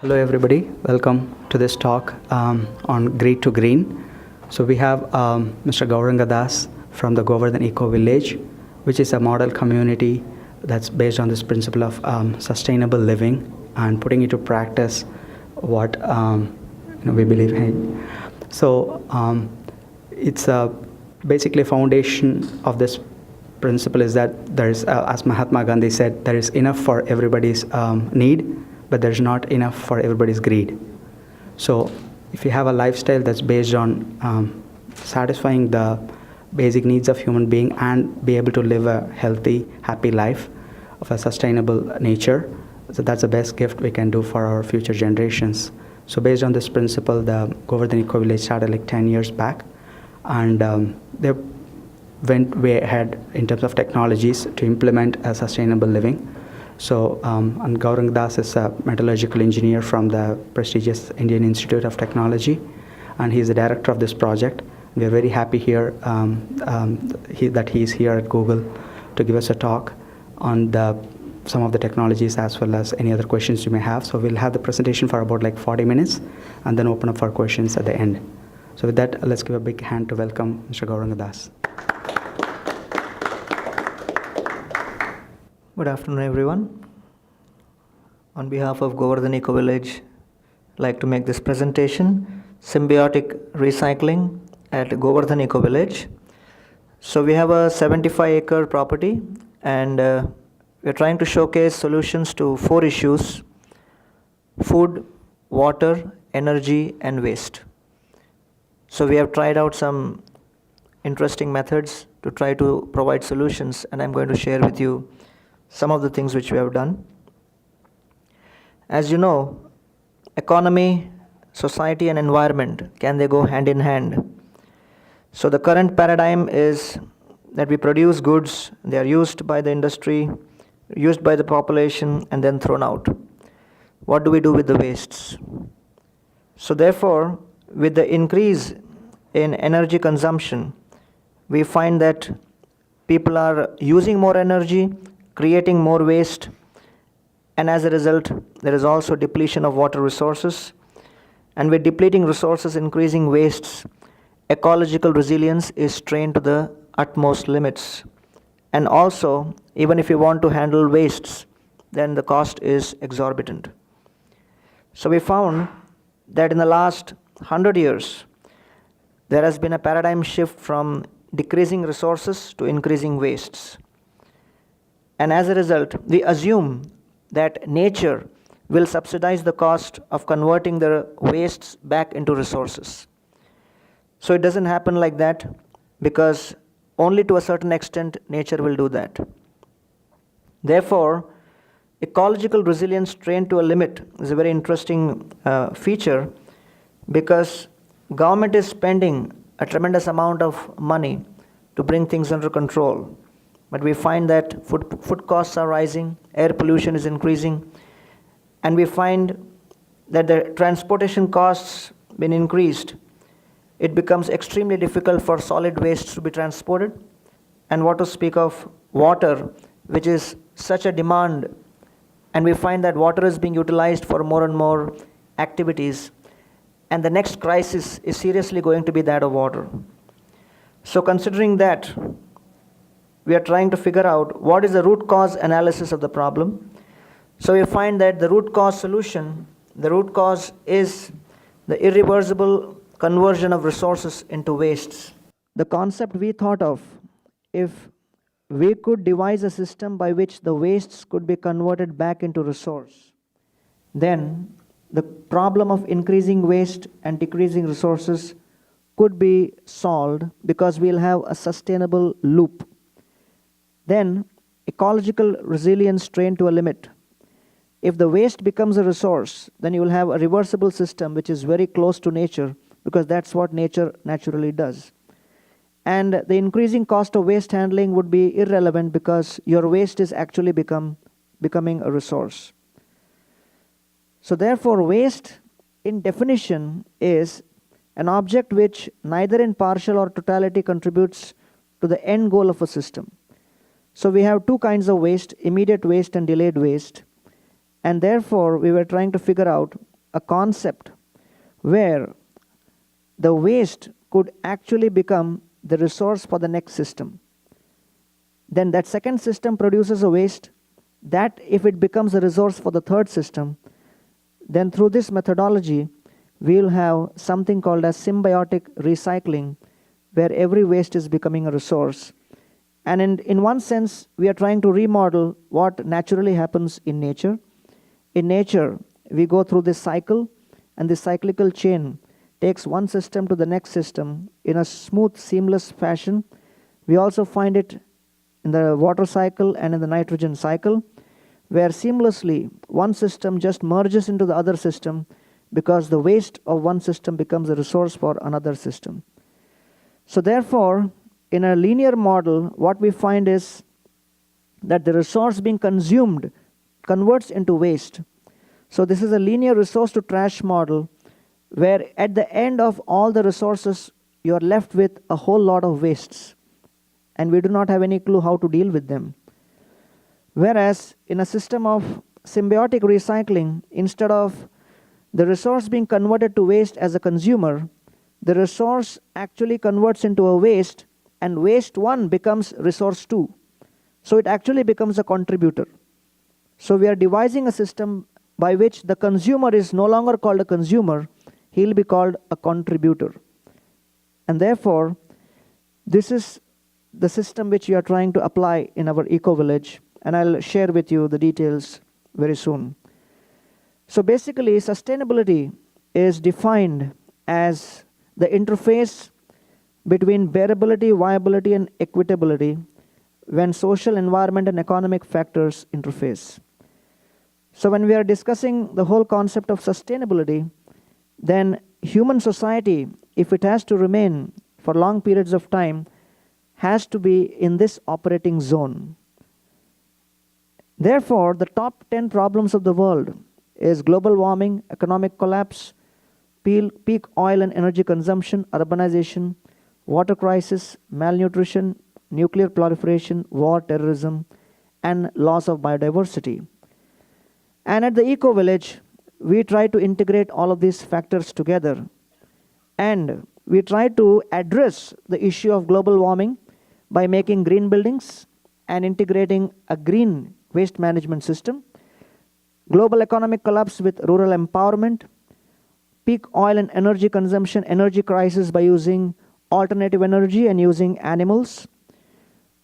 Hello, everybody. Welcome to this talk on Green to Green. So we have Mr. Gauranga Das from the Govardhan Ecovillage, which is a model community that's based on this principle of sustainable living and putting into practice what we believe in. So it's basically a foundation of this principle is that there is, as Mahatma Gandhi said, there is enough for everybody's need, but there's not enough for everybody's greed. So if you have a lifestyle that's based on satisfying the basic needs of human being and be able to live a healthy, happy life of a sustainable nature, so that's the best gift we can do for our future generations. So based on this principle, the Govardhan Ecovillage started like 10 years back, and they went way ahead in terms of technologies to implement a sustainable living. So, and Gauranga Das is a metallurgical engineer from the prestigious Indian Institute of Technology, and he's the director of this project. We are very happy here that he's here at Google to give us a talk on some of the technologies as well as any other questions you may have. So we'll have the presentation for about like 40 minutes and then open up for questions at the end. So with that, let's give a big hand to welcome Mr. Gauranga Das. Good afternoon, everyone. On behalf of Govardhan Ecovillage, I'd like to make this presentation, Symbiotic Recycling at Govardhan Ecovillage. So we have a 75-acre property, and we're trying to showcase solutions to 4 issues: food, water, energy, and waste. So we have tried out some interesting methods to try to provide solutions, and I'm going to share with you some of the things which we have done. As you know, economy, society, and environment, can they go hand in hand? So the current paradigm is that we produce goods, they are used by the industry, used by the population, and then thrown out. What do we do with the wastes? So therefore, with the increase in energy consumption, we find that people are using more energy, creating more waste, and as a result, there is also depletion of water resources. And with depleting resources, increasing wastes, ecological resilience is strained to the utmost limits. And also, even if you want to handle wastes, then the cost is exorbitant. So we found that in the last 100 years, there has been a paradigm shift from decreasing resources to increasing wastes. And as a result, we assume that nature will subsidize the cost of converting the wastes back into resources. So it doesn't happen like that, because only to a certain extent nature will do that. Therefore, ecological resilience trained to a limit is a very interesting feature, because government is spending a tremendous amount of money to bring things under control. But we find that food costs are rising, air pollution is increasing, and we find that the transportation costs been increased. It becomes extremely difficult for solid waste to be transported, and what to speak of water, which is such a demand, and we find that water is being utilized for more and more activities, and the next crisis is seriously going to be that of water. So considering that, we are trying to figure out what is the root cause analysis of the problem. So we find that the root cause solution, the root cause is the irreversible conversion of resources into wastes. The concept we thought of, if we could devise a system by which the wastes could be converted back into resource, then the problem of increasing waste and decreasing resources could be solved, because we'll have a sustainable loop. Then ecological resilience trained to a limit. If the waste becomes a resource, then you will have a reversible system which is very close to nature, because that's what nature naturally does. And the increasing cost of waste handling would be irrelevant, because your waste is actually becoming a resource. So therefore, waste in definition is an object which neither in partial or totality contributes to the end goal of a system. So we have 2 kinds of waste: immediate waste and delayed waste. And therefore, we were trying to figure out a concept where the waste could actually become the resource for the next system. Then that second system produces a waste that, if it becomes a resource for the third system, then through this methodology, we'll have something called as symbiotic recycling, where every waste is becoming a resource. And in one sense, we are trying to remodel what naturally happens in nature. In nature, we go through this cycle, and this cyclical chain takes one system to the next system in a smooth, seamless fashion. We also find it in the water cycle and in the nitrogen cycle, where seamlessly one system just merges into the other system because the waste of one system becomes a resource for another system. So therefore, in a linear model, what we find is that the resource being consumed converts into waste. So this is a linear resource to trash model, where at the end of all the resources, you are left with a whole lot of wastes, and we do not have any clue how to deal with them. Whereas in a system of symbiotic recycling, instead of the resource being converted to waste as a consumer, the resource actually converts into a waste, and waste 1 becomes resource 2. So it actually becomes a contributor. So we are devising a system by which the consumer is no longer called a consumer, he'll be called a contributor. And therefore, this is the system which we are trying to apply in our eco-village, and I'll share with you the details very soon. So basically, sustainability is defined as the interface between bearability, viability, and equitability when social, environment, and economic factors interface. So when we are discussing the whole concept of sustainability, then human society, if it has to remain for long periods of time, has to be in this operating zone. Therefore, the top 10 problems of the world is global warming, economic collapse, peak oil and energy consumption, urbanization, water crisis, malnutrition, nuclear proliferation, war, terrorism, and loss of biodiversity. And at the Eco-Village, we try to integrate all of these factors together, and we try to address the issue of global warming by making green buildings and integrating a green waste management system, global economic collapse with rural empowerment, peak oil and energy consumption, energy crisis by using alternative energy and using animals,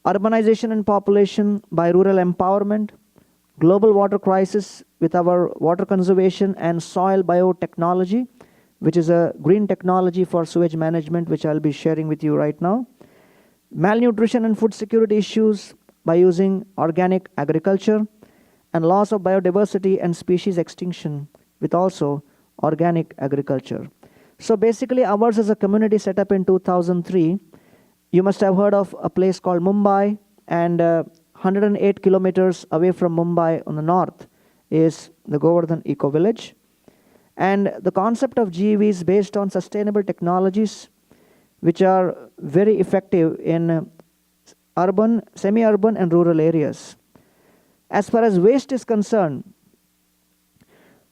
urbanization and population by rural empowerment, global water crisis with our water conservation and soil biotechnology, which is a green technology for sewage management, which I'll be sharing with you right now, malnutrition and food security issues by using organic agriculture, and loss of biodiversity and species extinction with also organic agriculture. So basically, ours is a community set up in 2003. You must have heard of a place called Mumbai, and 108 kilometers away from Mumbai on the north is the Govardhan Ecovillage. And the concept of GEV is based on sustainable technologies which are very effective in urban, semi-urban, and rural areas. As far as waste is concerned,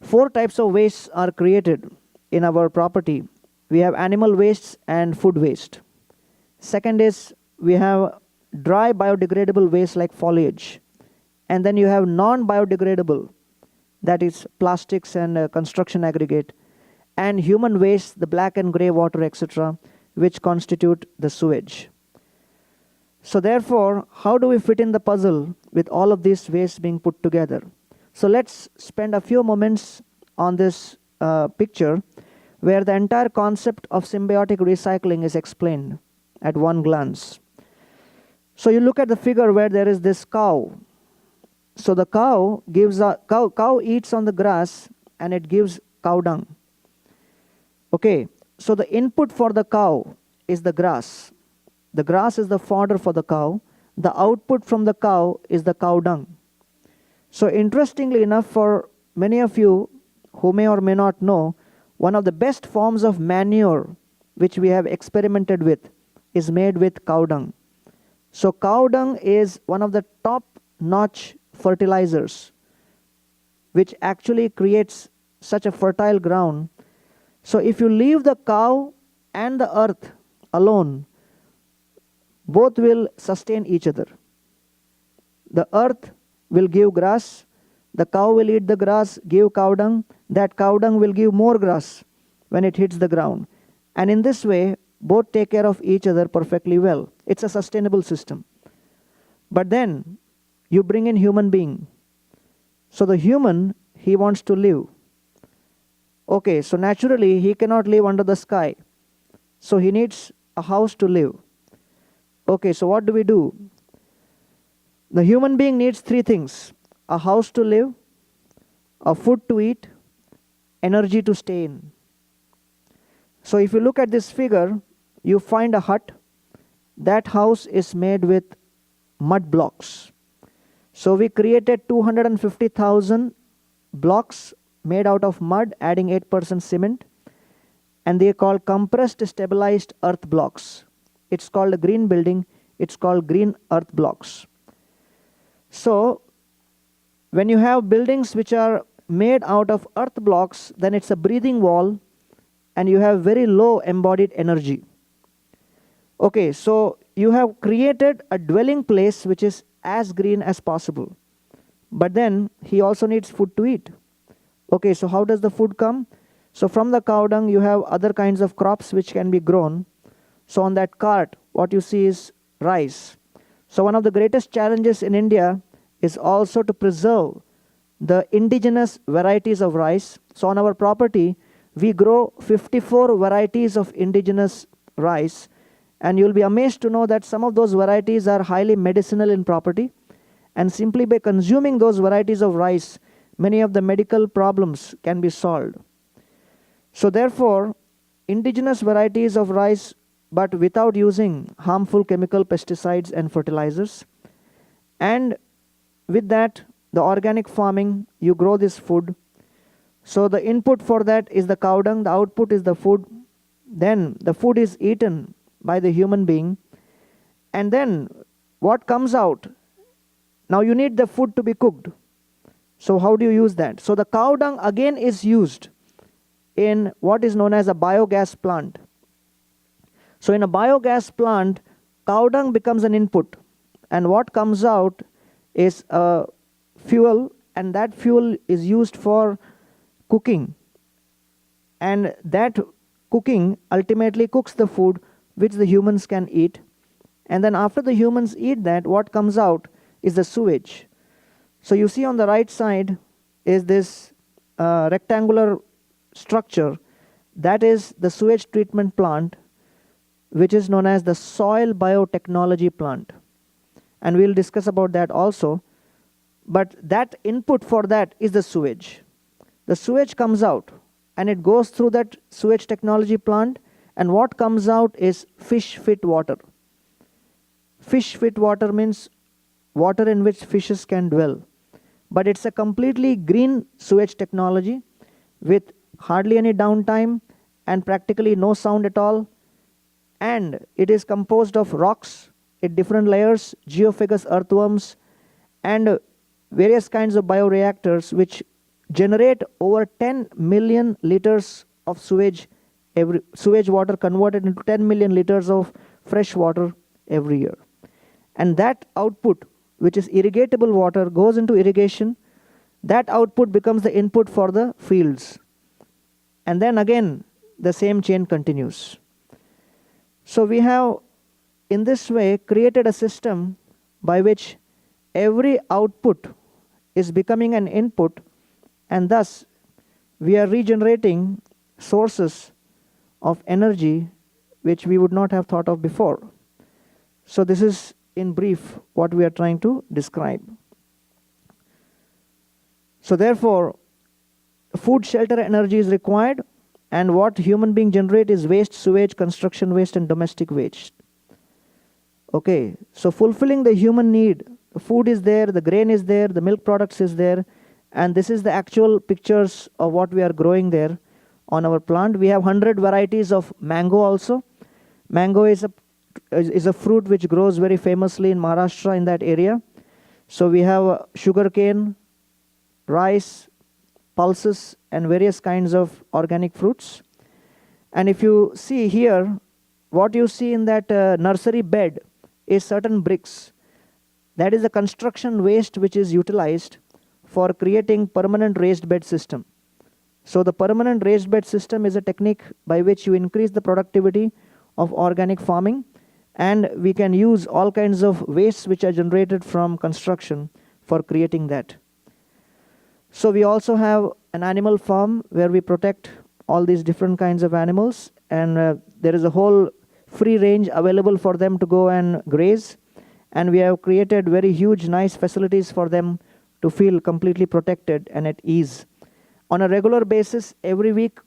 4 types of wastes are created in our property. We have animal wastes and food waste. Second is we have dry biodegradable waste like foliage. And then you have non-biodegradable, that is plastics and construction aggregate, and human waste, the black and gray water, etc., which constitute the sewage. So therefore, how do we fit in the puzzle with all of these wastes being put together? So let's spend a few moments on this picture where the entire concept of symbiotic recycling is explained at one glance. So you look at the figure where there is this cow. So the cow eats on the grass and it gives cow dung. Okay, so the input for the cow is the grass. The grass is the fodder for the cow. The output from the cow is the cow dung. So interestingly enough, for many of you who may or may not know, one of the best forms of manure which we have experimented with is made with cow dung. So cow dung is one of the top-notch fertilizers which actually creates such a fertile ground. So if you leave the cow and the earth alone, both will sustain each other. The earth will give grass, the cow will eat the grass, give cow dung, that cow dung will give more grass when it hits the ground. And in this way, both take care of each other perfectly well. It's a sustainable system. But then you bring in human being. So the human, he wants to live. Okay, so naturally he cannot live under the sky. So he needs a house to live. Okay, so what do? The human being needs three things: a house to live, a food to eat, energy to stay in. So if you look at this figure, you find a hut. That house is made with mud blocks. So we created 250,000 blocks made out of mud, adding 8% cement, and they are called compressed stabilized earth blocks. It's called a green building. It's called green earth blocks. So when you have buildings which are made out of earth blocks, then it's a breathing wall and you have very low embodied energy. Okay, so you have created a dwelling place which is as green as possible. But then he also needs food to eat. Okay, so how does the food come? So from the cow dung, you have other kinds of crops which can be grown. So on that cart, what you see is rice. So one of the greatest challenges in India is also to preserve the indigenous varieties of rice. So on our property, we grow 54 varieties of indigenous rice. And you'll be amazed to know that some of those varieties are highly medicinal in property. And simply by consuming those varieties of rice, many of the medical problems can be solved. So therefore, indigenous varieties of rice, but without using harmful chemical pesticides and fertilizers. And with that, the organic farming, you grow this food. So the input for that is the cow dung, the output is the food. Then the food is eaten by the human being. And then what comes out? Now you need the food to be cooked. So how do you use that? So the cow dung again is used in what is known as a biogas plant. So in a biogas plant, cow dung becomes an input. And what comes out is a fuel, and that fuel is used for cooking. And that cooking ultimately cooks the food which the humans can eat. And then after the humans eat that, what comes out is the sewage. So you see on the right side is this rectangular structure. That is the sewage treatment plant, which is known as the soil biotechnology plant. And we'll discuss about that also. But that input for that is the sewage. The sewage comes out and it goes through that sewage technology plant, and what comes out is fish fit water. Fish fit water means water in which fishes can dwell. But it's a completely green sewage technology with hardly any downtime and practically no sound at all. And it is composed of rocks in different layers, geophagous earthworms, and various kinds of bioreactors which generate over 10 million liters of sewage water converted into 10 million liters of fresh water every year. And that output, which is irrigatable water, goes into irrigation. That output becomes the input for the fields. And then again, the same chain continues. So we have, in this way, created a system by which every output is becoming an input, and thus we are regenerating sources of energy which we would not have thought of before. So this is in brief what we are trying to describe. So therefore, food, shelter, energy is required, and what human being generate is waste, sewage, construction waste, and domestic waste. Okay, so fulfilling the human need, the food is there, the grain is there, the milk products is there, and this is the actual pictures of what we are growing there on our plant. We have 100 varieties of mango also. Mango is a fruit which grows very famously in Maharashtra, in that area. So we have sugarcane, rice, pulses, and various kinds of organic fruits. And if you see here, what you see in that nursery bed is certain bricks. That is a construction waste which is utilized for creating permanent raised bed system. So the permanent raised bed system is a technique by which you increase the productivity of organic farming, and we can use all kinds of wastes which are generated from construction for creating that. So we also have an animal farm where we protect all these different kinds of animals, and there is a whole free range available for them to go and graze, and we have created very huge nice facilities for them to feel completely protected and at ease. On a regular basis, every week,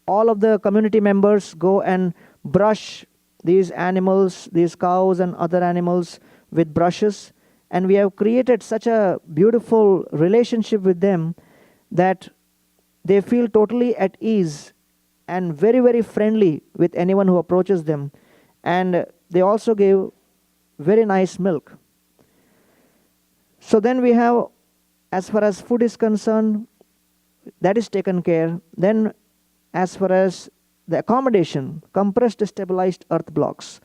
all of the community members go and brush these animals, these cows and other animals with brushes, and we have created such a beautiful relationship with them that they feel totally at ease and very, very friendly with anyone who approaches them. And they also give very nice milk. So then we have, as far as food is concerned, that is taken care. Then as far as the accommodation, compressed stabilized earth blocks.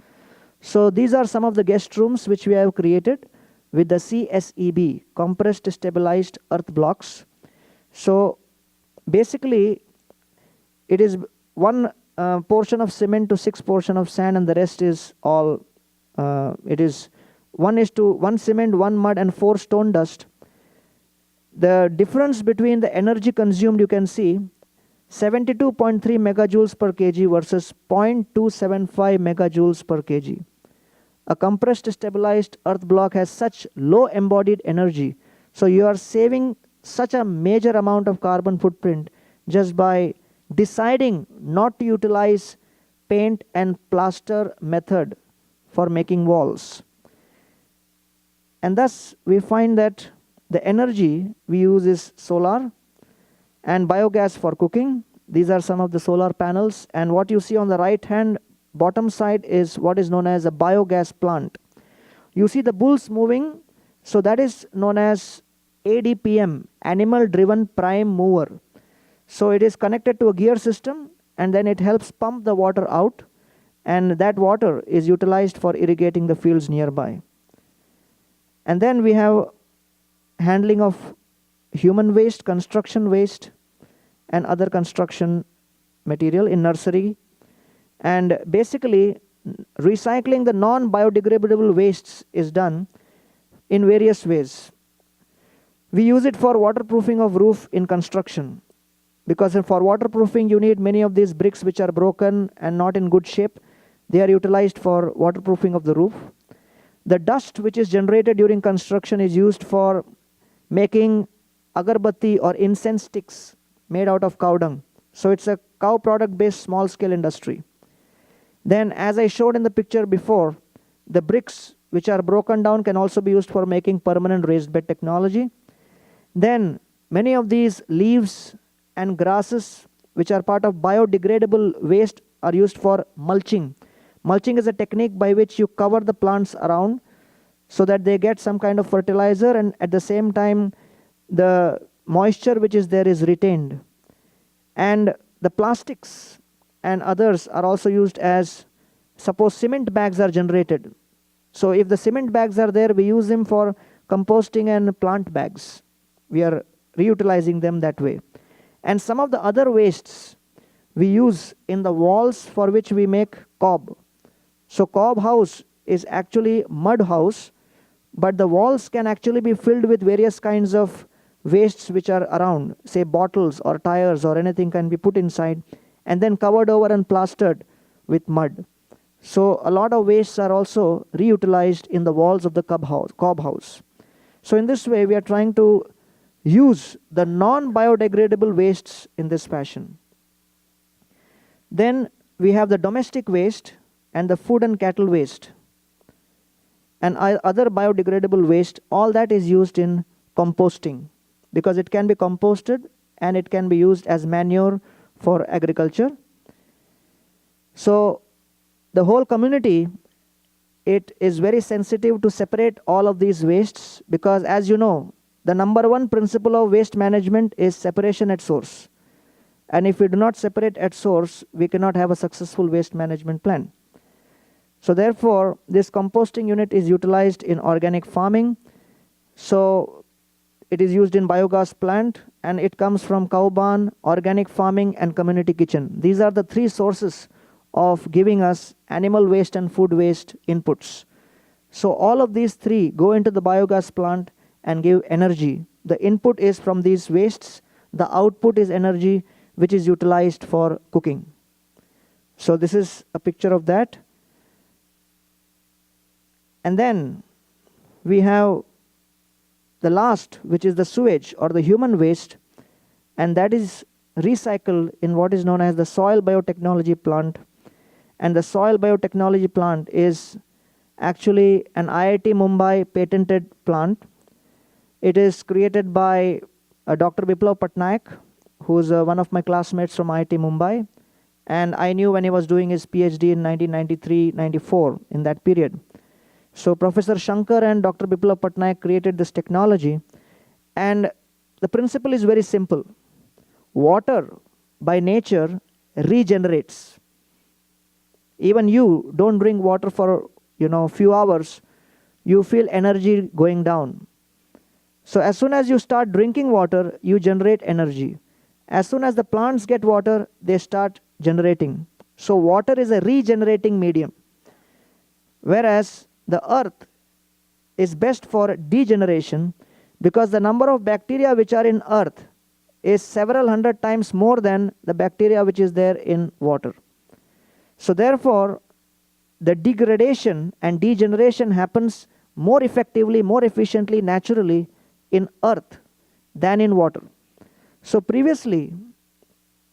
So these are some of the guest rooms which we have created with the CSEB, compressed stabilized earth blocks. So basically it is one portion of cement to 6 portion of sand, and the rest is all, it is 1 cement, 1 mud and 4 stone dust. The difference between the energy consumed, you can see 72.3 megajoules per kg versus 0.275 megajoules per kg. A compressed stabilized earth block has such low embodied energy. So you are saving such a major amount of carbon footprint just by deciding not to utilize paint and plaster method for making walls. And thus we find that the energy we use is solar and biogas for cooking. These are some of the solar panels, and what you see on the right hand bottom side is what is known as a biogas plant. You see the bulls moving, so that is known as ADPM, animal driven prime mover. So it is connected to a gear system, and then it helps pump the water out, and that water is utilized for irrigating the fields nearby. And then we have handling of human waste, construction waste, and other construction material in nursery. And basically, recycling the non-biodegradable wastes is done in various ways. We use it for waterproofing of roof in construction, because for waterproofing you need many of these bricks which are broken and not in good shape. They are utilized for waterproofing of the roof. The dust which is generated during construction is used for making agarbatti or incense sticks made out of cow dung. So it's a cow product based small scale industry. Then, as I showed in the picture before, the bricks which are broken down can also be used for making permanent raised bed technology. Then many of these leaves and grasses which are part of biodegradable waste are used for mulching. Mulching is a technique by which you cover the plants around so that they get some kind of fertilizer, and at the same time the moisture which is there is retained. And the plastics and others are also used as, suppose cement bags are generated. So if the cement bags are there, we use them for composting and plant bags. We are reutilizing them that way. And some of the other wastes we use in the walls, for which we make cob. So cob house is actually mud house, but the walls can actually be filled with various kinds of wastes which are around, say bottles or tires or anything can be put inside and then covered over and plastered with mud. So a lot of wastes are also reutilized in the walls of the cob house. So in this way we are trying to use the non-biodegradable wastes in this fashion. Then we have the domestic waste and the food and cattle waste and other biodegradable waste. All that is used in composting because it can be composted and it can be used as manure for agriculture. So the whole community, it is very sensitive to separate all of these wastes because, as you know, the number one principle of waste management is separation at source. And if we do not separate at source, we cannot have a successful waste management plan. So therefore, this composting unit is utilized in organic farming. So it is used in biogas plant, and it comes from cow barn, organic farming, and community kitchen. These are the three sources of giving us animal waste and food waste inputs. So all of these three go into the biogas plant and give energy. The input is from these wastes. The output is energy, which is utilized for cooking. So this is a picture of that. And then we have the last, which is the sewage or the human waste, and that is recycled in what is known as the soil biotechnology plant. And the soil biotechnology plant is actually an IIT Mumbai patented plant. It is created by Dr. Biplav Patnaik, who is one of my classmates from IIT Mumbai. And I knew when he was doing his PhD in 1993-94, in that period. So Professor Shankar and Dr. Biplav Patnaik created this technology. And the principle is very simple. Water, by nature, regenerates. Even you don't drink water for few hours, you feel energy going down. So as soon as you start drinking water, you generate energy. As soon as the plants get water, they start generating. So water is a regenerating medium. Whereas the earth is best for degeneration, because the number of bacteria which are in earth is several hundred times more than the bacteria which is there in water. So therefore, the degradation and degeneration happens more effectively, more efficiently, naturally in earth than in water. So previously,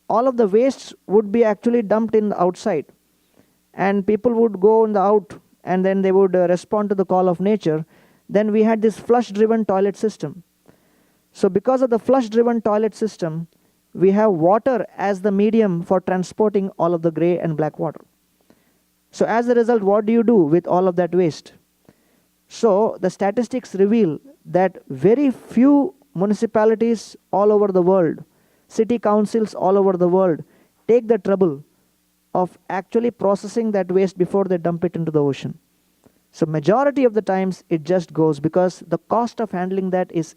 all of the wastes would be actually dumped in the outside, and people would go in the out, and then they would respond to the call of nature. Then we had this flush-driven toilet system. So because of the flush-driven toilet system, we have water as the medium for transporting all of the gray and black water. So as a result, what do you do with all of that waste? So the statistics reveal that very few municipalities all over the world, city councils all over the world, take the trouble of actually processing that waste before they dump it into the ocean. So majority of the times it just goes, because the cost of handling that is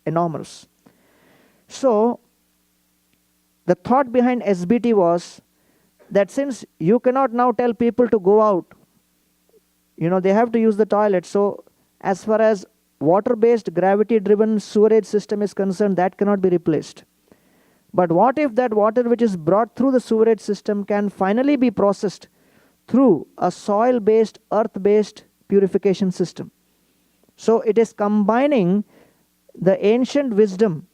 enormous. So the thought behind SBT was that since you cannot now tell people to go out, they have to use the toilet. So as far as water-based gravity-driven sewerage system is concerned, that cannot be replaced. But what if that water which is brought through the sewerage system can finally be processed through a soil-based, earth-based purification system? So it is combining the ancient wisdom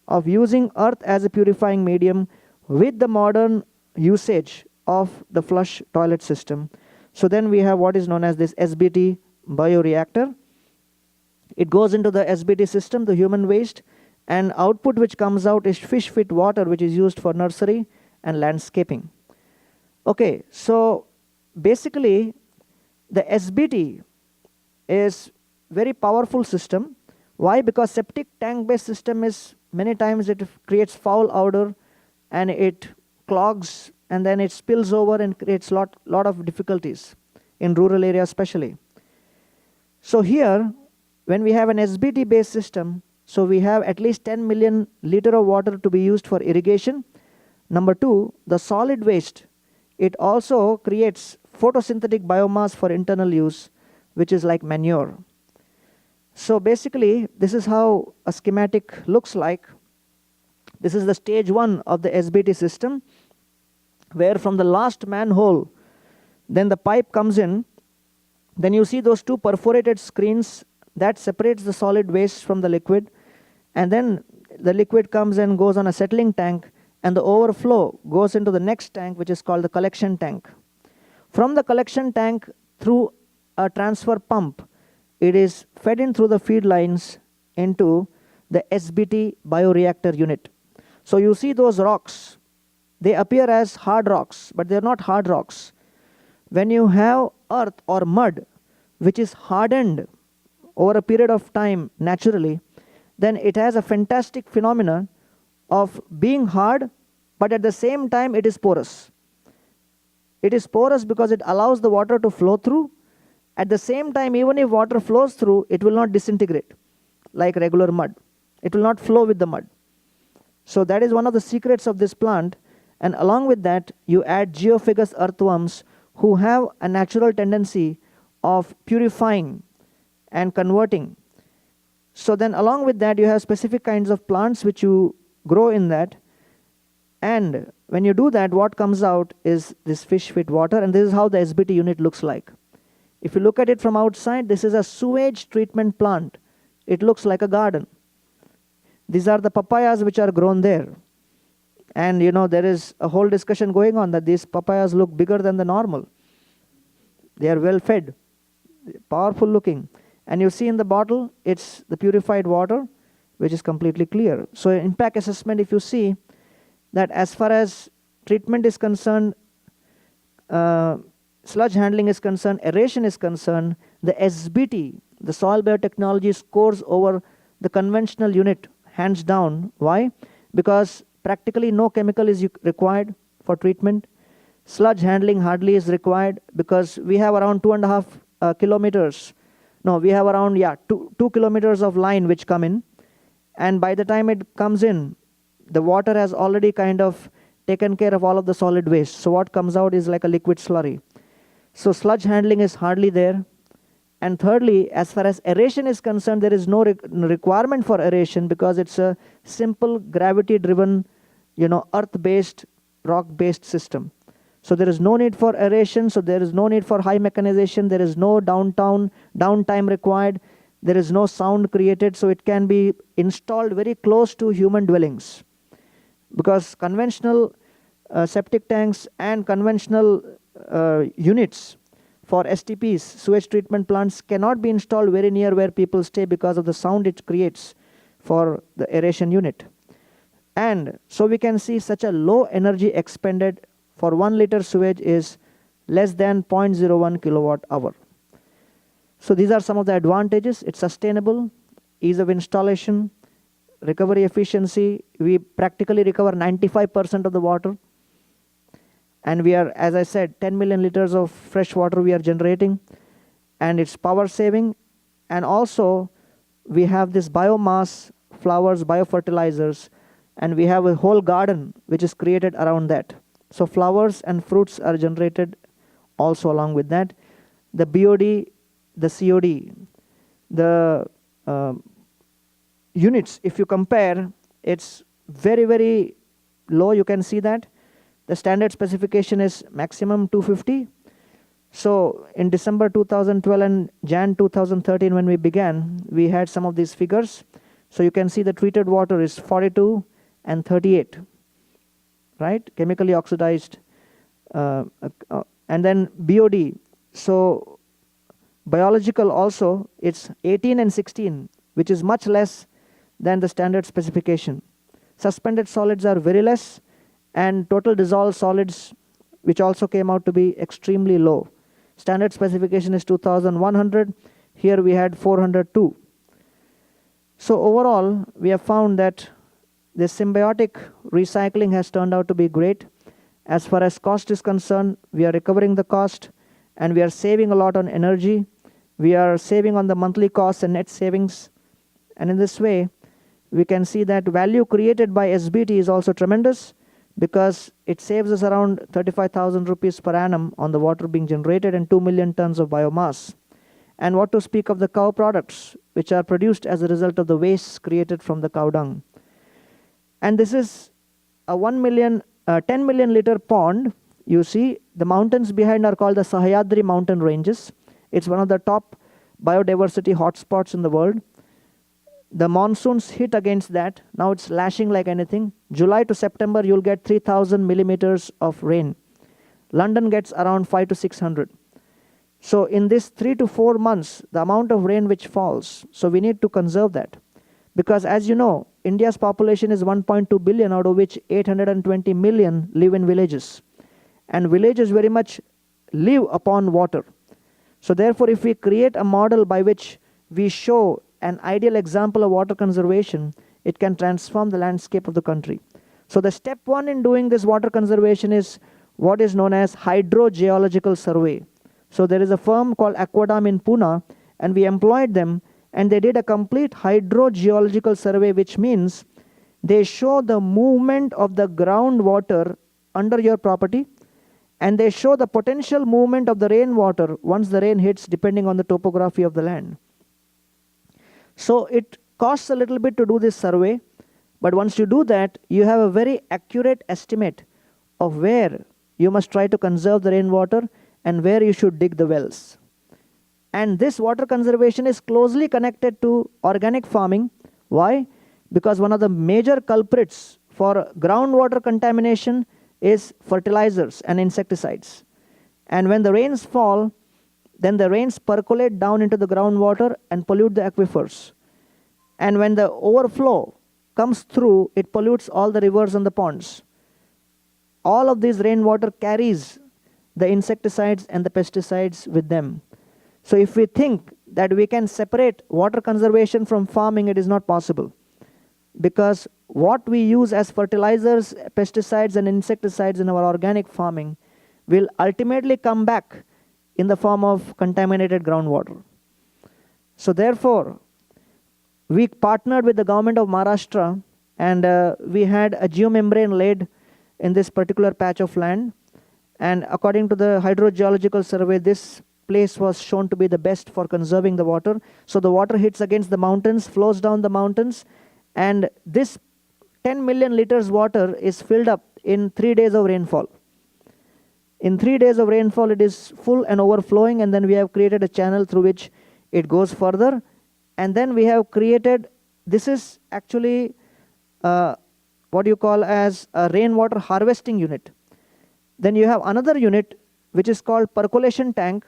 of using earth as a purifying medium with the modern usage of the flush toilet system. So then we have what is known as this SBT bioreactor. It goes into the SBT system, the human waste, and output which comes out is fish fit water, which is used for nursery and landscaping. Okay, so basically the SBT is very powerful system. Why? Because septic tank based system is many times it creates foul odor and it clogs, and then it spills over and creates lot of difficulties in rural areas especially. So here, when we have an SBT based system, so we have at least 10 million liter of water to be used for irrigation. Number two, the solid waste, it also creates photosynthetic biomass for internal use, which is like manure. So basically, this is how a schematic looks like. This is the stage 1 of the SBT system, where from the last manhole, then the pipe comes in. Then you see those two perforated screens that separates the solid waste from the liquid. And then the liquid comes and goes on a settling tank, and the overflow goes into the next tank, which is called the collection tank. From the collection tank, through a transfer pump, it is fed in through the feed lines into the SBT bioreactor unit. So you see those rocks, they appear as hard rocks, but they're not hard rocks. When you have earth or mud, which is hardened over a period of time naturally, then it has a fantastic phenomenon of being hard, but at the same time it is porous. It is porous because it allows the water to flow through. At the same time, even if water flows through, it will not disintegrate like regular mud. It will not flow with the mud. So that is one of the secrets of this plant. And along with that, you add geophagous earthworms who have a natural tendency of purifying and converting. So then along with that, you have specific kinds of plants which you grow in that. And when you do that, what comes out is this fish with water, and this is how the SBT unit looks like. If you look at it from outside, this is a sewage treatment plant. It looks like a garden. These are the papayas which are grown there. And there is a whole discussion going on that these papayas look bigger than the normal. They are well fed, powerful looking. And you see in the bottle, it's the purified water, which is completely clear. So impact assessment, if you see that as far as treatment is concerned, sludge handling is concerned, aeration is concerned, the SBT, the soil biotechnology, scores over the conventional unit hands down. Why? Because practically no chemical is required for treatment. Sludge handling hardly is required because we have around 2.5 kilometers. No, we have around 2 kilometers of line which come in. And by the time it comes in, the water has already kind of taken care of all of the solid waste. So what comes out is like a liquid slurry. So sludge handling is hardly there. And thirdly, as far as aeration is concerned, there is no requirement for aeration because it's a simple gravity-driven, earth-based, rock-based system. So there is no need for aeration. So there is no need for high mechanization. There is no downtime required. There is no sound created. So it can be installed very close to human dwellings. Because conventional septic tanks and conventional units for STPs, sewage treatment plants, cannot be installed very near where people stay because of the sound it creates for the aeration unit. And so we can see such a low energy expended for 1 liter sewage is less than 0.01 kilowatt hour. So these are some of the advantages. It's sustainable, ease of installation, recovery efficiency. We practically recover 95% of the water. And we are, as I said, 10 million liters of fresh water we are generating. And it's power saving. And also, we have this biomass, flowers, biofertilizers. And we have a whole garden which is created around that. So flowers and fruits are generated also along with that. The BOD, the COD, the units, if you compare, it's very, very low. You can see that. The standard specification is maximum 250. So in December 2012 and Jan 2013 when we began, we had some of these figures. So you can see the treated water is 42 and 38, right? Chemically oxidized. And then BOD. So biological also, it's 18 and 16, which is much less than the standard specification. Suspended solids are very less, and total dissolved solids, which also came out to be extremely low. Standard specification is 2100. Here we had 402. So overall, we have found that the symbiotic recycling has turned out to be great. As far as cost is concerned, we are recovering the cost, and we are saving a lot on energy. We are saving on the monthly costs and net savings. And in this way, we can see that value created by SBT is also tremendous, because it saves us around 35,000 rupees per annum on the water being generated and 2 million tons of biomass. And what to speak of the cow products, which are produced as a result of the wastes created from the cow dung. And this is a 10 million liter pond. You see, the mountains behind are called the Sahyadri mountain ranges. It's one of the top biodiversity hotspots in the world. The monsoons hit against that. Now it's lashing like anything. July to September, you'll get 3,000 millimeters of rain. London gets around 500 to 600. So in this 3 to 4 months, the amount of rain which falls, so we need to conserve that. Because as you know, India's population is 1.2 billion, out of which 820 million live in villages. And villages very much live upon water. So therefore, if we create a model by which we show an ideal example of water conservation, it can transform the landscape of the country. So the step one in doing this water conservation is what is known as hydrogeological survey. So there is a firm called Aquadam in Pune, and we employed them, and they did a complete hydrogeological survey, which means they show the movement of the groundwater under your property, and they show the potential movement of the rainwater once the rain hits, depending on the topography of the land. So it costs a little bit to do this survey, but once you do that, you have a very accurate estimate of where you must try to conserve the rainwater and where you should dig the wells. And this water conservation is closely connected to organic farming. Why? Because one of the major culprits for groundwater contamination is fertilizers and insecticides. And when the rains fall, then the rains percolate down into the groundwater and pollute the aquifers. And when the overflow comes through, it pollutes all the rivers and the ponds. All of this rainwater carries the insecticides and the pesticides with them. So if we think that we can separate water conservation from farming, it is not possible. Because what we use as fertilizers, pesticides, and insecticides in our organic farming will ultimately come back in the form of contaminated groundwater. So therefore, we partnered with the government of Maharashtra, and we had a geomembrane laid in this particular patch of land. And according to the hydrogeological survey, this place was shown to be the best for conserving the water. So the water hits against the mountains, flows down the mountains, and this 10 million liters water is filled up in 3 days of rainfall. In 3 days of rainfall, it is full and overflowing, and then we have created a channel through which it goes further. And then we have created, this is actually what you call as a rainwater harvesting unit. Then you have another unit which is called percolation tank,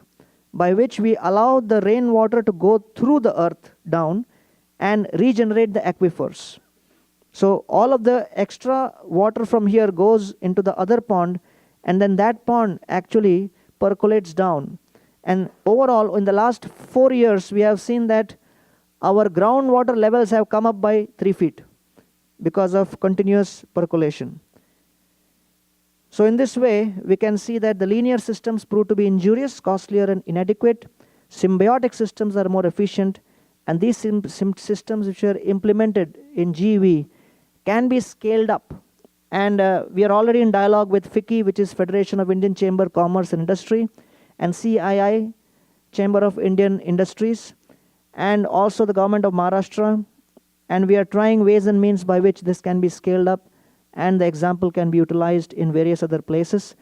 by which we allow the rainwater to go through the earth down and regenerate the aquifers. So all of the extra water from here goes into the other pond, and then that pond actually percolates down. And overall, in the last 4 years, we have seen that our groundwater levels have come up by 3 feet because of continuous percolation. So in this way, we can see that the linear systems prove to be injurious, costlier, and inadequate. Symbiotic systems are more efficient, and these systems which are implemented in GEV can be scaled up. And we are already in dialogue with FICCI, which is Federation of Indian Chamber Commerce and Industry, and CII, Chamber of Indian Industries, and also the government of Maharashtra. And we are trying ways and means by which this can be scaled up, and the example can be utilized in various other places.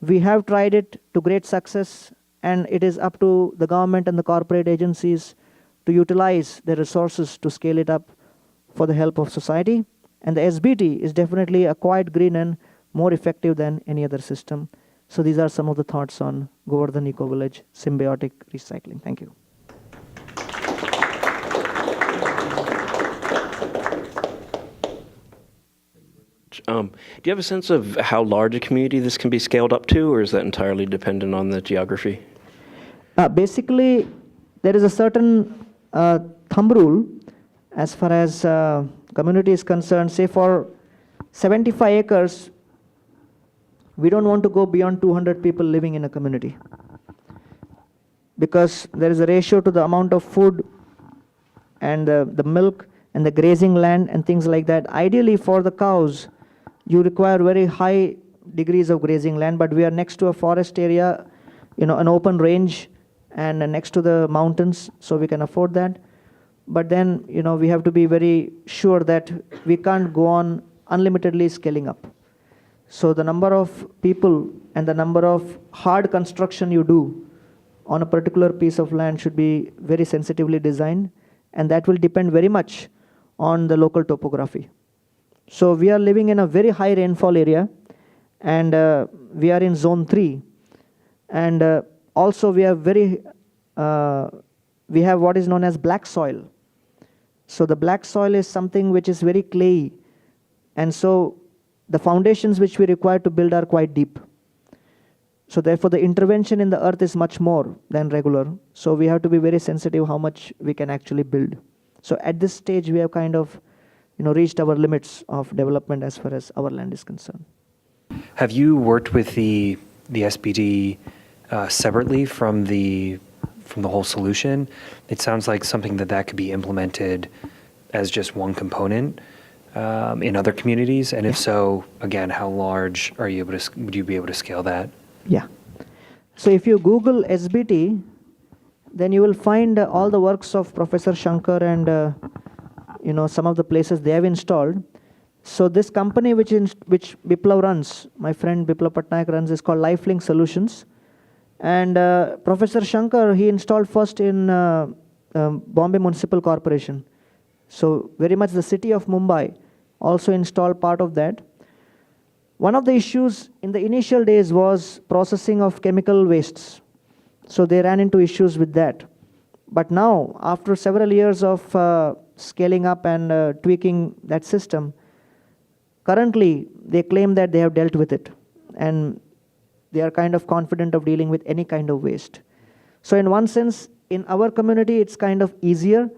We have tried it to great success, and it is up to the government and the corporate agencies to utilize their resources to scale it up for the help of society. And the SBT is definitely a quite green and more effective than any other system. So these are some of the thoughts on Govardhan Ecovillage symbiotic recycling. Thank you. Do you have a sense of how large a community this can be scaled up to, or is that entirely dependent on the geography? Basically, there is a certain thumb rule as far as community is concerned. Say for 75 acres, we don't want to go beyond 200 people living in a community, because there is a ratio to the amount of food and the milk and the grazing land and things like that. Ideally, for the cows, you require very high degrees of grazing land, but we are next to a forest area, an open range, and next to the mountains, so we can afford that. But then, we have to be very sure that we can't go on unlimitedly scaling up. So the number of people and the number of hard construction you do on a particular piece of land should be very sensitively designed, and that will depend very much on the local topography. So we are living in a very high rainfall area, and we are in zone 3. And also we have we have what is known as black soil. So the black soil is something which is very clayey, and so the foundations which we require to build are quite deep. So therefore the intervention in the earth is much more than regular. So we have to be very sensitive how much we can actually build. So at this stage, we have kind of, reached our limits of development as far as our land is concerned. Have you worked with the SBD separately from the whole solution? It sounds like something that could be implemented as just one component in other communities, and if so, again, how large would you be able to scale that? Yeah. So if you Google SBT, then you will find all the works of Professor Shankar and some of the places they have installed. So this company which Biplav runs, my friend Biplav Patnaik runs, is called Lifelink Solutions. And Professor Shankar, he installed first in Bombay Municipal Corporation. So very much the city of Mumbai also installed part of that. One of the issues in the initial days was processing of chemical wastes. So they ran into issues with that. But now, after several years of scaling up and tweaking that system, currently they claim that they have dealt with it. And they are kind of confident of dealing with any kind of waste. So in one sense, in our community, it's kind of easier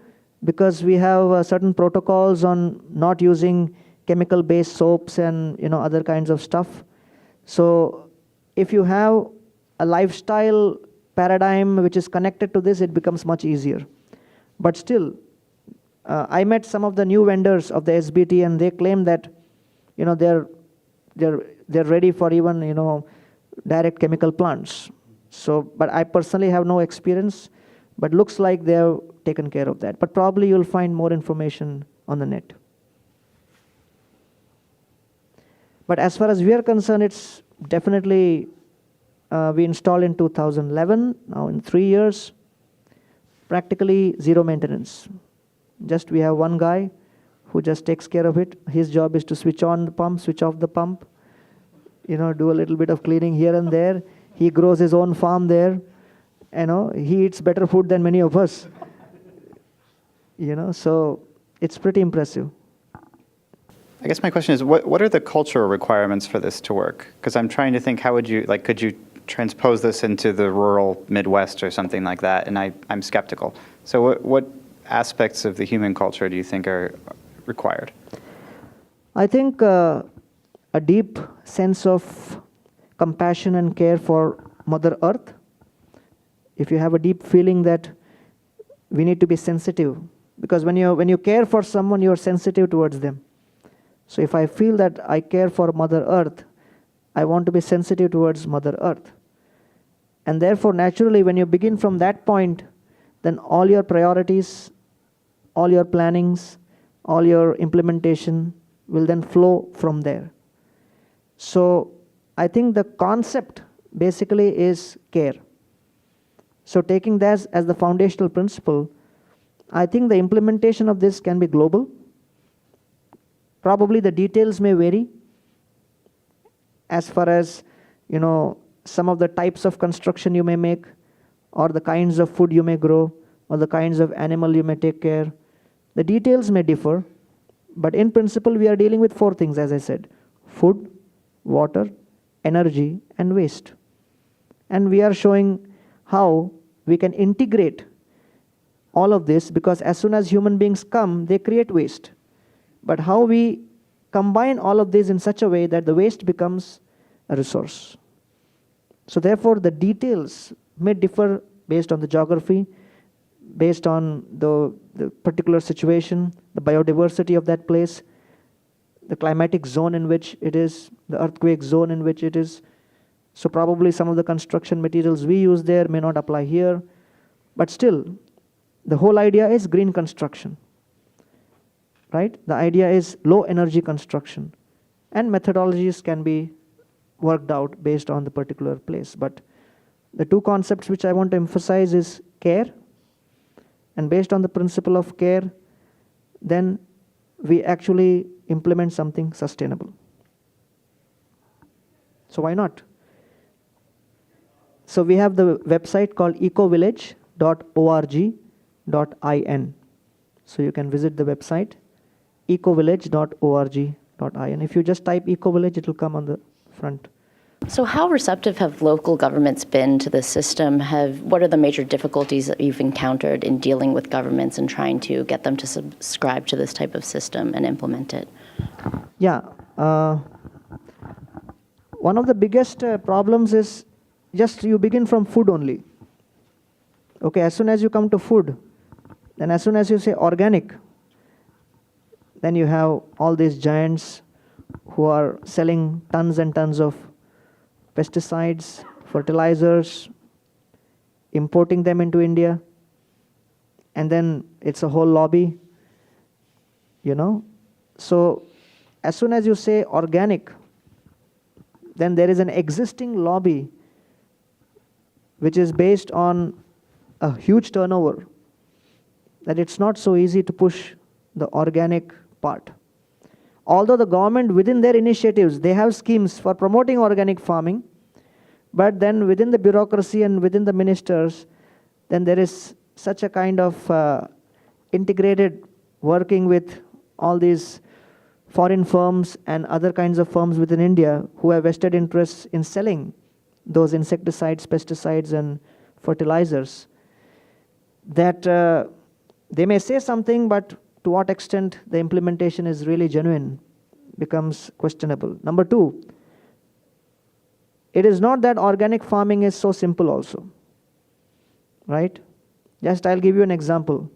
because we have certain protocols on not using chemical-based soaps and other kinds of stuff. So if you have a lifestyle paradigm which is connected to this, it becomes much easier. But still, I met some of the new vendors of the SBT, and they claim that they're ready for even direct chemical plants. So, but I personally have no experience, but looks like they have taken care of that. But probably you'll find more information on the net. But as far as we are concerned, it's definitely, we installed in 2011, now in 3 years, practically zero maintenance. Just we have one guy who just takes care of it. His job is to switch on the pump, switch off the pump, do a little bit of cleaning here and there. He grows his own farm there. He eats better food than many of us. So it's pretty impressive. I guess my question is, what are the cultural requirements for this to work? Because I'm trying to think, how would you, could you transpose this into the rural Midwest or something like that? And I'm skeptical. So what aspects of the human culture do you think are required? I think a deep sense of compassion and care for Mother Earth. If you have a deep feeling that we need to be sensitive, because when you care for someone, you are sensitive towards them. So if I feel that I care for Mother Earth, I want to be sensitive towards Mother Earth. And therefore, naturally, when you begin from that point, then all your priorities, all your plannings, all your implementation will then flow from there. So I think the concept basically is care. So taking that as the foundational principle, I think the implementation of this can be global. Probably the details may vary as far as, some of the types of construction you may make, or the kinds of food you may grow, or the kinds of animal you may take care. The details may differ, but in principle we are dealing with 4 things, as I said: food, water, energy, and waste. And we are showing how we can integrate all of this, because as soon as human beings come, they create waste. But how we combine all of this in such a way that the waste becomes a resource. So therefore, the details may differ based on the geography, based on the particular situation, the biodiversity of that place, the climatic zone in which it is, the earthquake zone in which it is. So probably some of the construction materials we use there may not apply here. But still, the whole idea is green construction. Right? The idea is low energy construction, and methodologies can be worked out based on the particular place. But the 2 concepts which I want to emphasize is care, and based on the principle of care, then we actually implement something sustainable. So why not? So we have the website called ecovillage.org.in. So you can visit the website ecovillage.org.in. If you just type ecovillage, it will come on the front So how receptive have local governments been to this system? What are the major difficulties that you've encountered in dealing with governments and trying to get them to subscribe to this type of system and implement it? Yeah. One of the biggest problems is just you begin from food only. Okay, as soon as you come to food, then as soon as you say organic, then you have all these giants who are selling tons and tons of pesticides, fertilizers, importing them into India, and then it's a whole lobby, you know. So as soon as you say organic, then there is an existing lobby which is based on a huge turnover, that it's not so easy to push the organic part. Although the government within their initiatives, they have schemes for promoting organic farming, but then within the bureaucracy and within the ministers, then there is such a kind of integrated working with all these foreign firms and other kinds of firms within India who have vested interests in selling those insecticides, pesticides and fertilizers, that they may say something, but to what extent the implementation is really genuine becomes questionable. Number two, it is not that organic farming is so simple also, right? Just I'll give you an example.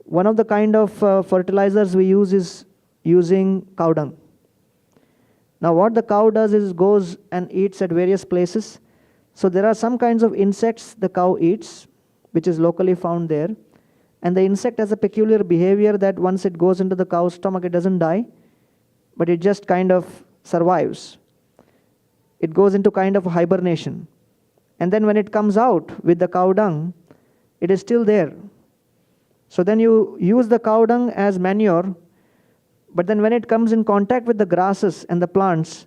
One of the kind of fertilizers we use is using cow dung. Now what the cow does is goes and eats at various places. So there are some kinds of insects the cow eats, which is locally found there. And the insect has a peculiar behavior that once it goes into the cow's stomach, it doesn't die, but it just kind of survives. It goes into kind of hibernation. And then when it comes out with the cow dung, it is still there. So then you use the cow dung as manure, but then when it comes in contact with the grasses and the plants,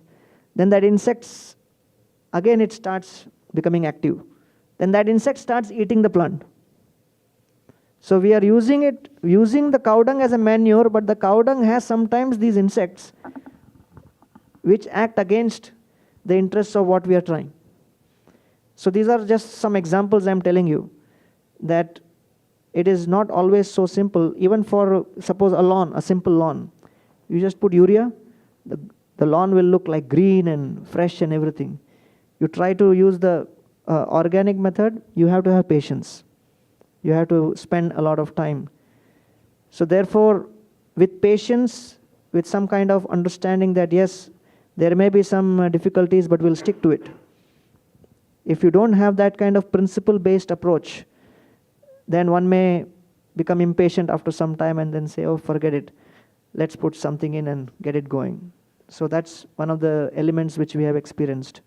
then that insects, again it starts becoming active. Then that insect starts eating the plant. So we are using the cow dung as a manure, but the cow dung has sometimes these insects which act against the interests of what we are trying. So these are just some examples I'm telling you, that it is not always so simple. Even for, suppose, a lawn, a simple lawn, you just put urea, the lawn will look like green and fresh and everything. You try to use the organic method, you have to have patience. You have to spend a lot of time. So therefore, with patience, with some kind of understanding that yes, there may be some difficulties, but we'll stick to it. If you don't have that kind of principle-based approach, then one may become impatient after some time and then say, oh, forget it. Let's put something in and get it going. So that's one of the elements which we have experienced.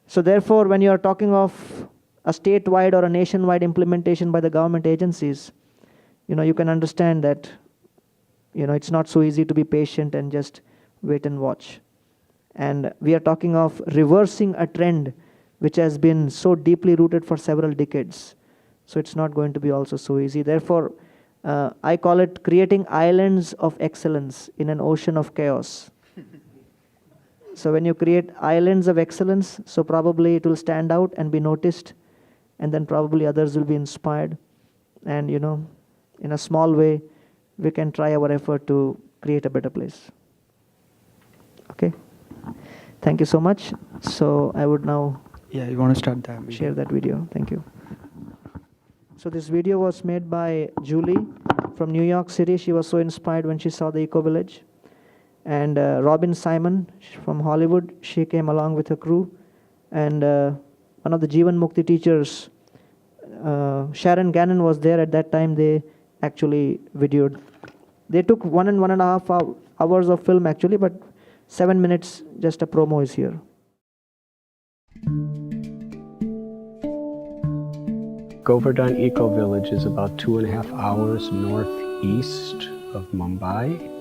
So therefore, when you are talking of a statewide or a nationwide implementation by the government agencies, you can understand that, it's not so easy to be patient and just wait and watch. And we are talking of reversing a trend which has been so deeply rooted for several decades. So it's not going to be also so easy. Therefore, I call it creating islands of excellence in an ocean of chaos. So when you create islands of excellence, so probably it will stand out and be noticed, and then probably others will be inspired. And, in a small way, we can try our effort to create a better place. Okay? Thank you so much. So I would now Yeah, you want to start that? share that video. Thank you. So this video was made by Julie from New York City. She was so inspired when she saw the Ecovillage. And Robin Simon from Hollywood, she came along with her crew. And one of the Jivan Mukti teachers, Sharon Gannon, was there at that time. They actually videoed. They took 1.5 hours of film actually, but 7 minutes, just a promo is here. Govardhan Ecovillage is about 2.5 hours northeast of Mumbai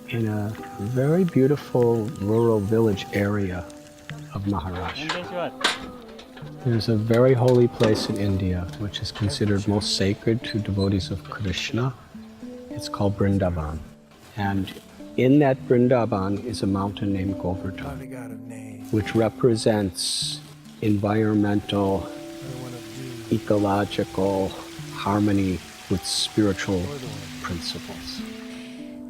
in a very beautiful rural village area of Maharashtra. There's a very holy place in India which is considered most sacred to devotees of Krishna. It's called Vrindavan. And In that Vrindavan is a mountain named Govardhan, which represents environmental, ecological harmony with spiritual principles.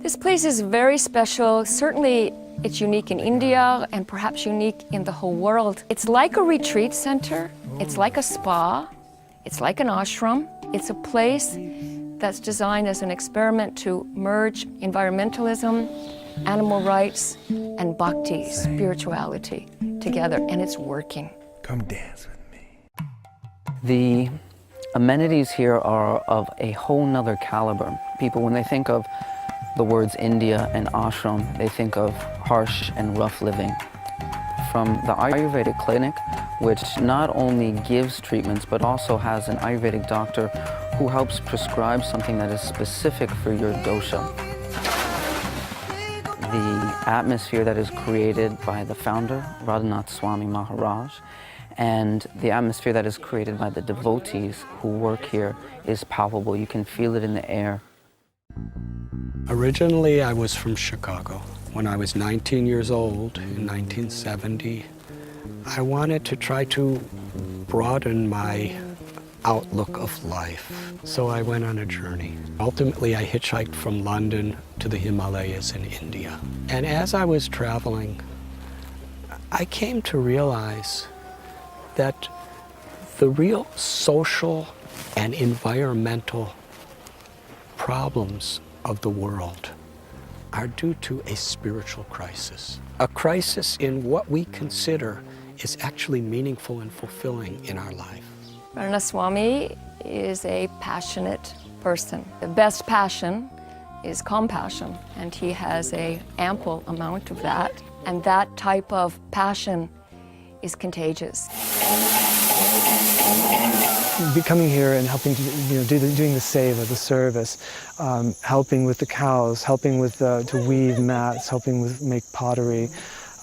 This place is very special. Certainly it's unique in India and perhaps unique in the whole world. It's like a retreat center. It's like a spa. It's like an ashram. It's a place that's designed as an experiment to merge environmentalism, animal rights, and bhakti, spirituality, together, and it's working. Come dance with me. The amenities here are of a whole nother caliber. People, when they think of the words India and ashram, they think of harsh and rough living. From the Ayurvedic clinic, which not only gives treatments, but also has an Ayurvedic doctor who helps prescribe something that is specific for your dosha. The atmosphere that is created by the founder, Radhanath Swami Maharaj, and the atmosphere that is created by the devotees who work here is palpable. You can feel it in the air. Originally, I was from Chicago. When I was 19 years old in 1970, I wanted to try to broaden my outlook of life. So I went on a journey. Ultimately, I hitchhiked from London to the Himalayas in India. And as I was traveling, I came to realize that the real social and environmental problems of the world are due to a spiritual crisis. A crisis in what we consider is actually meaningful and fulfilling in our life. Radhanath Swami is a passionate person. The best passion is compassion, and he has an ample amount of that. And that type of passion is contagious. Coming here and helping to, doing the seva, the service, helping with the cows, helping with to weave mats, helping with make pottery.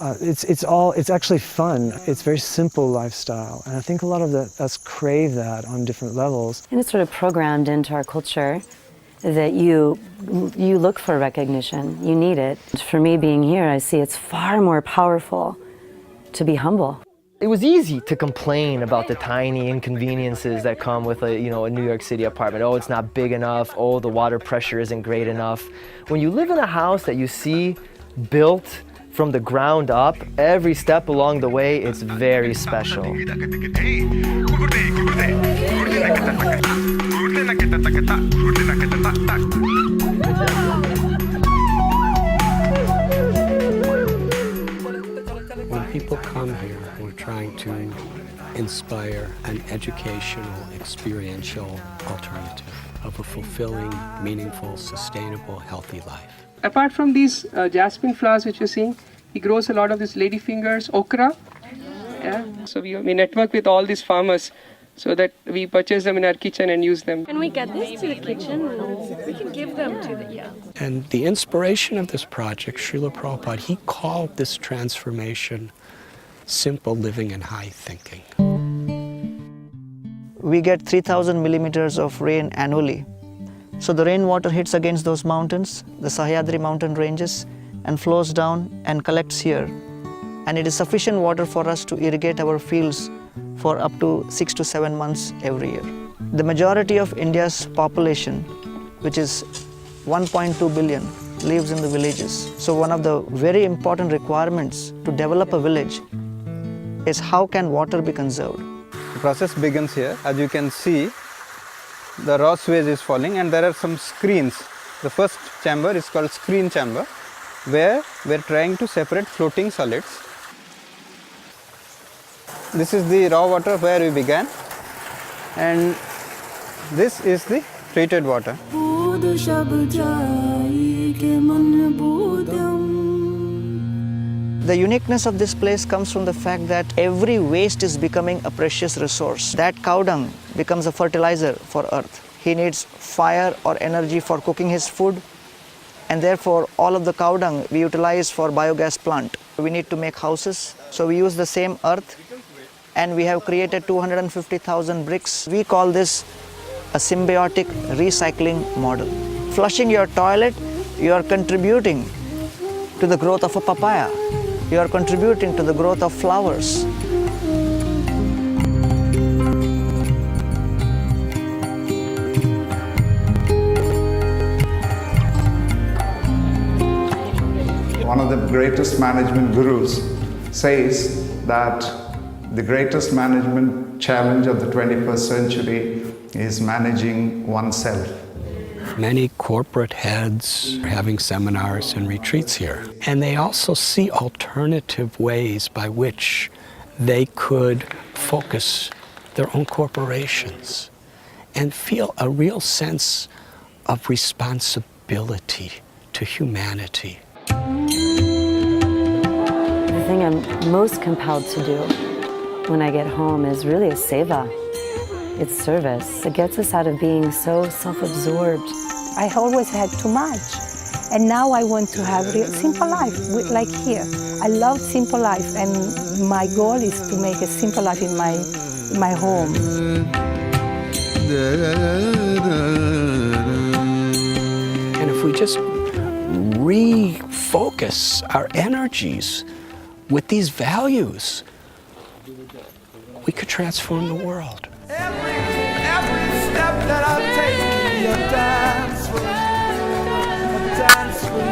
It's actually fun. It's very simple lifestyle, and I think a lot of us crave that on different levels. And it's sort of programmed into our culture that you look for recognition. You need it. For me, being here, I see it's far more powerful to be humble. It was easy to complain about the tiny inconveniences that come with a New York City apartment. Oh, it's not big enough. Oh, the water pressure isn't great enough. When you live in a house that you see built from the ground up, every step along the way, it's very special. When people come here, we're trying to inspire an educational, experiential alternative of a fulfilling, meaningful, sustainable, healthy life. Apart from these jasmine flowers which you're seeing, he grows a lot of these ladyfingers, okra. Yeah. So we network with all these farmers so that we purchase them in our kitchen and use them. Can we get this to the kitchen? We can give them to the, And the inspiration of this project, Srila Prabhupada, he called this transformation simple living and high thinking. We get 3,000 millimeters of rain annually. So the rainwater hits against those mountains, the Sahyadri mountain ranges, and flows down and collects here. And it is sufficient water for us to irrigate our fields for up to 6 to 7 months every year. The majority of India's population, which is 1.2 billion, lives in the villages. So one of the very important requirements to develop a village is how can water be conserved. The process begins here. As you can see, the raw sewage is falling and there are some screens. The first chamber is called screen chamber, where we are trying to separate floating solids. This is the raw water where we began, and this is the treated water. The uniqueness of this place comes from the fact that every waste is becoming a precious resource. That cow dung becomes a fertilizer for earth. He needs fire or energy for cooking his food, and therefore all of the cow dung we utilize for biogas plant. We need to make houses, so we use the same earth, and we have created 250,000 bricks. We call this a symbiotic recycling model. Flushing your toilet, you are contributing to the growth of a papaya. You are contributing to the growth of flowers. One of the greatest management gurus says that the greatest management challenge of the 21st century is managing oneself. Many corporate heads are having seminars and retreats here. And they also see alternative ways by which they could focus their own corporations and feel a real sense of responsibility to humanity. The thing I'm most compelled to do when I get home is really a seva. It's service. It gets us out of being so self-absorbed. I always had too much. And now I want to have a simple life, like here. I love simple life, and my goal is to make a simple life in my home. And if we just refocus our energies with these values, we could transform the world. Every step that I take, a dance for you, a dance for you.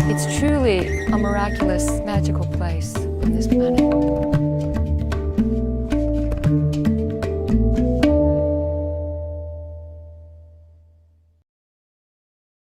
It's truly a miraculous, magical place on this planet.